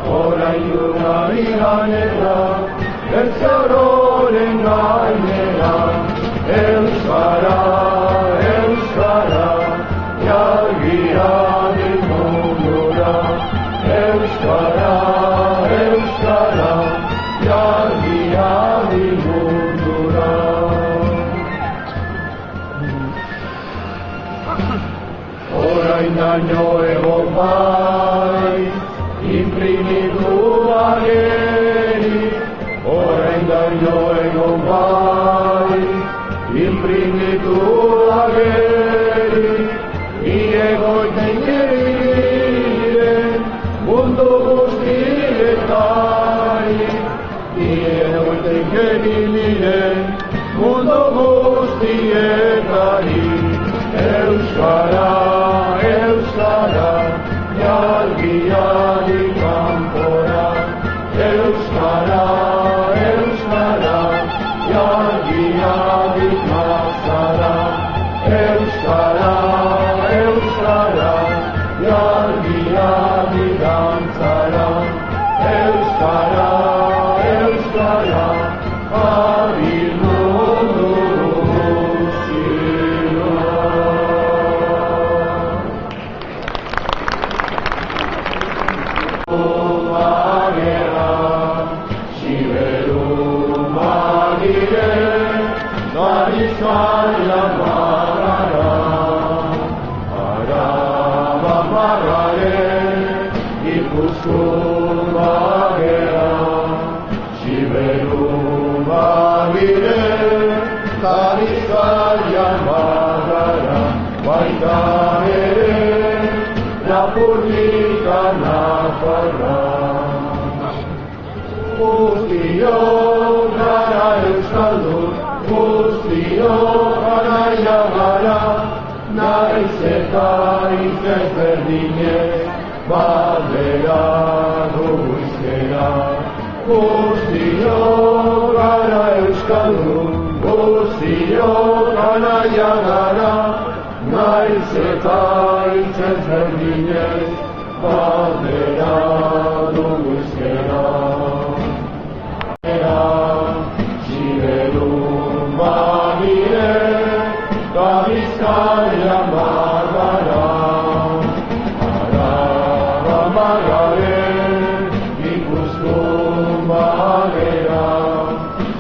Ora in una riganera, verso ororen gainera, euskara, euskara, jalgiaren mundura, euskara, euskara, jalgiaren mundura. Orain daño egon bai, imprimitu ageri, orain daño egon bai, imprimitu ageri, iegoiten geriren mundu guztietai, iegoiten geriren mundu guztietai, euskara, euskara, jalgiari kanpora, euskara, euskara, jalgiari plazara, euskara, euskara, jalgiari dantzara, euskara, euskara, abildu Bizkaia marara, Araba marare, Gipuzkoa bagera, Siberu bagire, ta Bizkaia marara, baita ere, Lapurdika nafarra. Guztiok gara euskaldun, guztiok garaia gara, naiz eta ezberdinez, badera dugu izkera. Guztiok gara euskaldun, guztiok garaia gara, naiz eta ezberdinez, badera dugu izkera. Siberun bagire, ta Bizkaia marara, Araba marare, Gipuzkoa bagera,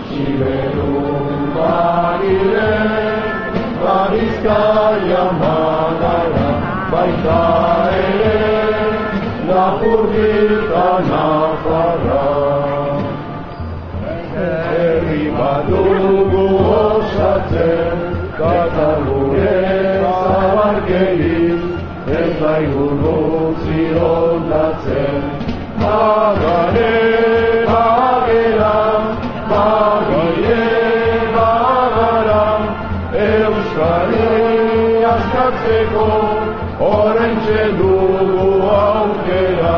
Siberun bagire, ta Bizkaia marara, baita ere, Lapurdika nafarra. Herri badugu osatzen, Katalunian zabarkeri, ez daigun utzi hondatzen. Bagare, bagera, bagire, bagara, Euskari askatzeko, oraintxe dugu aukera.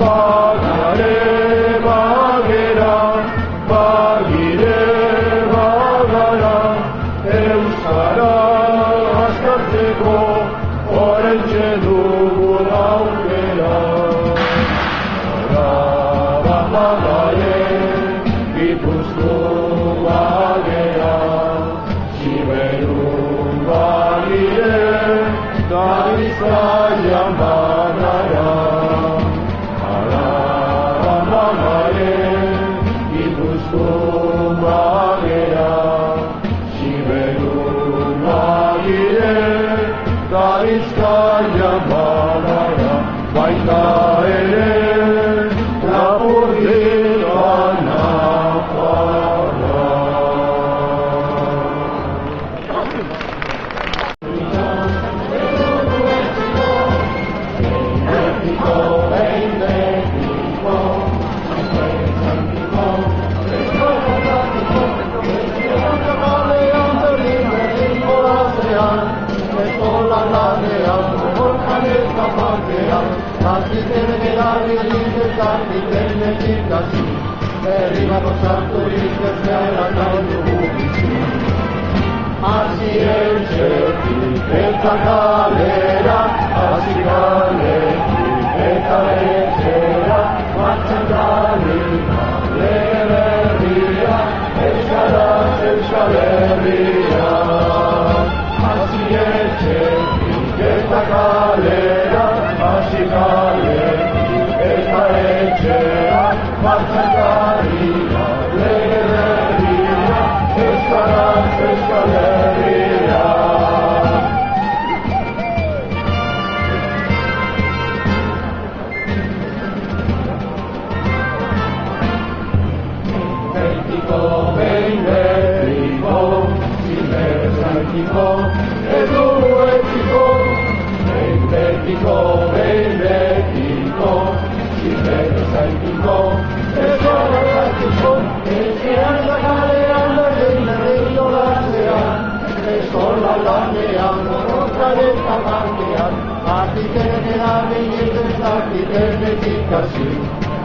Bagare, bagera, bagire, bagara, euskara askatzeko, oraintxe dugu aukera. Araba bagare, Gipuzkoa bagera, Siberun bagire, ta Bizkaia marara. Araba bagare, Gipuzkoa bagera, Siberun bagire, ta Bizkaia marara, baita ere, Lapurdika nafarra. Arrivano sartorische spera tanto bubici, así el certi, esta calera, así caleti, esta lechera, marcha calita, le vería, galeria, así eche, esta galera, así galera, esta echera, marcha carina, alegría, escalería. México, ven México, si México, es un México. Ven México, si México, es un México. Enseñando galeando en el río la es con la lameando, otra vez tabaquear. Aquí tiene la belleza, aquí tiene eficacia.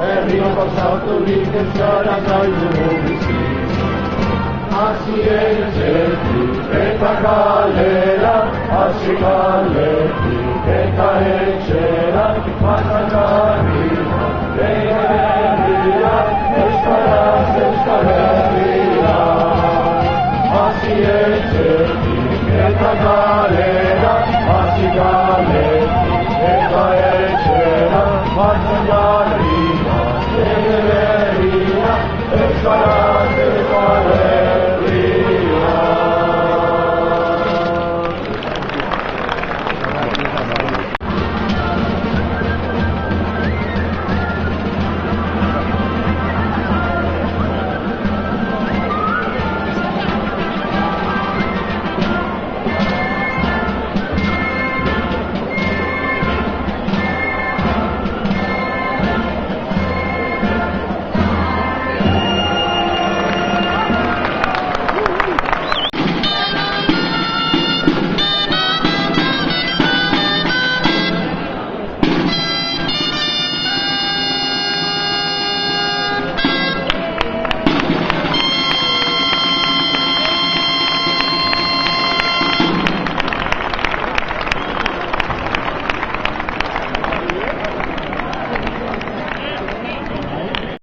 El río pasado tu licencia la traigo así es, esta galera, así galera, esta echera, pasa carina, galería, escalería. Así es, esta galera, así galera, esta echera, pasa carina, galería, escalería.